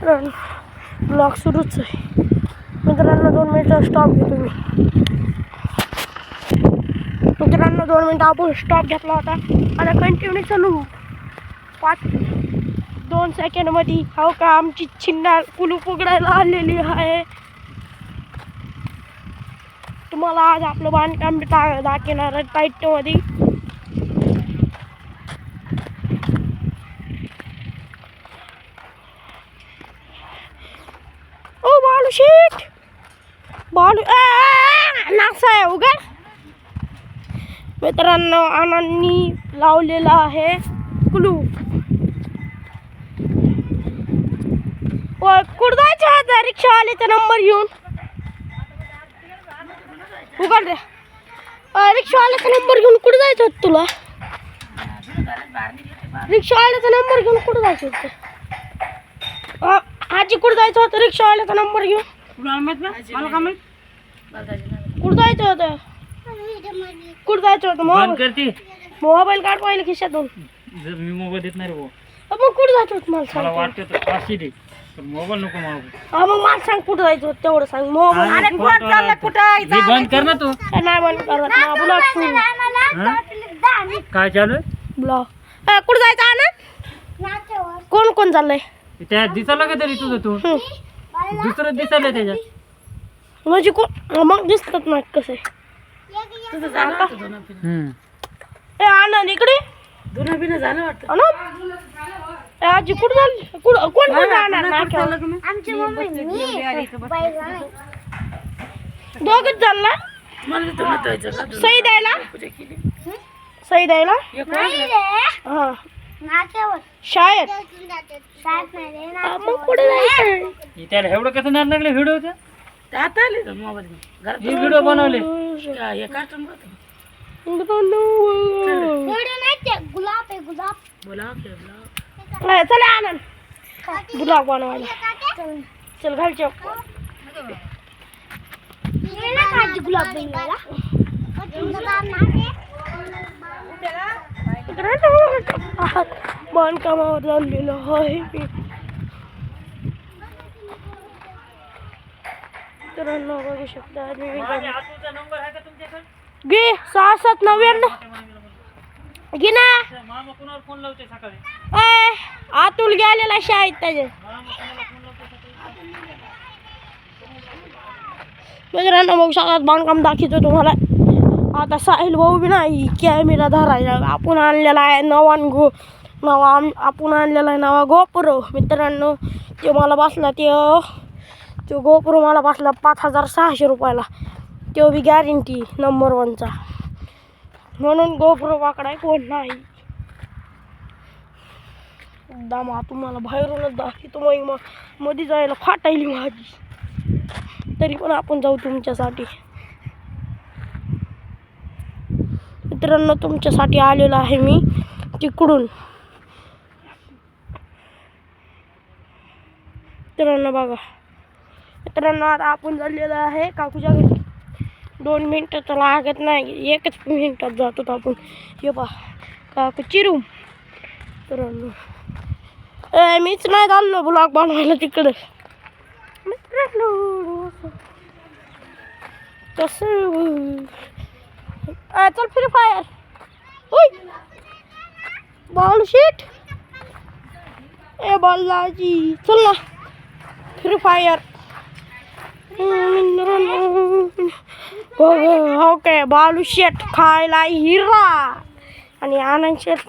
Blog सुरूच आहे मित्रांनो. 2 मिनिटं स्टॉप घेतो मी मित्रांनो. 2 मिनिटं आपण स्टॉप घेतला होता. आता कंटिन्यू चालू 2 सेकंडमध्ये. हो का आमची चिन्हार कुलूप उघडायला आलेली आहे. तुम्हाला आज आपलं बांधकाम दाखवणार आहे टाईटमध्ये. ओ बालू शीट बालू नासा आहे उघड. मित्रांनो आनंदनी लावलेला आहे कुलूप. कुठं जायचं आता रिक्षावाल्याचा नंबर घेऊन उघड रे. रिक्षावाल्याचा नंबर घेऊन कुठं जायचं होतं तुला? रिक्षावाल्याचा नंबर घेऊन कुठं जायचं होतं? आजी कुठं जायचं होतं रिक्षावाल्याचा नंबर घेऊन? कुठं जायचं होतं? कुठं जायचं होतं? मोबाईल काढ पाहिलं खिशातून. मी मोबाईल देत नाही रे. मग कुठं जायचं होतं मला सांग. मला वाटतं तर फाशी दे पण मोबाईल नको मागू. मग मला सांग कुठं जायचं होतं तेवढं सांग. मोबाईल बंद कर ना तू. नाही बंद करत ना. ब्लॉग काय चालू आहे? ब्लॉग कुठं जायचं आनंद? कोण कोण चाललंय? त्या दिसायला का तरी तुझं तू दुसरं दिसायला त्याच्यात. म्हणजे कोण मग दिसतात ना कसं आनंद इकडे झालं वाटतं. आजी कुठं झाली? कोण कोण जाणार? दोघच चालला सही द्यायला. सही द्यायला हा शाळेत. मग कुठे जायचं? त्याला एवढं कसं नार लागलं व्हिडिओ व्हिडिओ बनवले. चला आनंद ब्लॉग बनवायला चल. घरच्या गुलाब बनवायला बांधकामावर चाललेलं आहे मी. मित्रांनो बघू शकता घे 6799 घे ना. आतुल गेलेला शाळेत त्याचे. मित्रांनो बघू शकतात बांधकाम दाखवतो तुम्हाला. आता साहिल भाऊ बी नाही कॅमेरा धरायला. आपण आणलेला आहे आपण आणलेला आहे नवा गोप्रो. मित्रांनो ते मला बसला तो गोप्रो मला बसला 5600 रुपयाला. तो बी गॅरंटी नंबर 1चा. म्हणून गोप्रो वाकडाय कोण नाही. दामा तुम्हाला बाहेरूनच दाखवतो. मग मध्ये जायला फाटायली माझी. तरी पण आपण जाऊ तुमच्यासाठी. मित्रांनो तुमच्यासाठी आलेलो आहे मी तिकडून. मित्रांनो बघा. मित्रांनो आता आपण चाललेलो आहे काकूच्या घरी. 2 मिनिटं तर लागत नाही. 1च मिनिटात जातो आपण. हे पहा काकूची रूम. मित्रांनो मीच नाही चाललो ब्लॉग बनवायला तिकडं. मित्रांनो कसं चल फ्री फायर. बॉल शीट ए बॉलाजी चल ना फ्री फायर. ओके बालू शेट खायला हिरा आणि आनंद शेट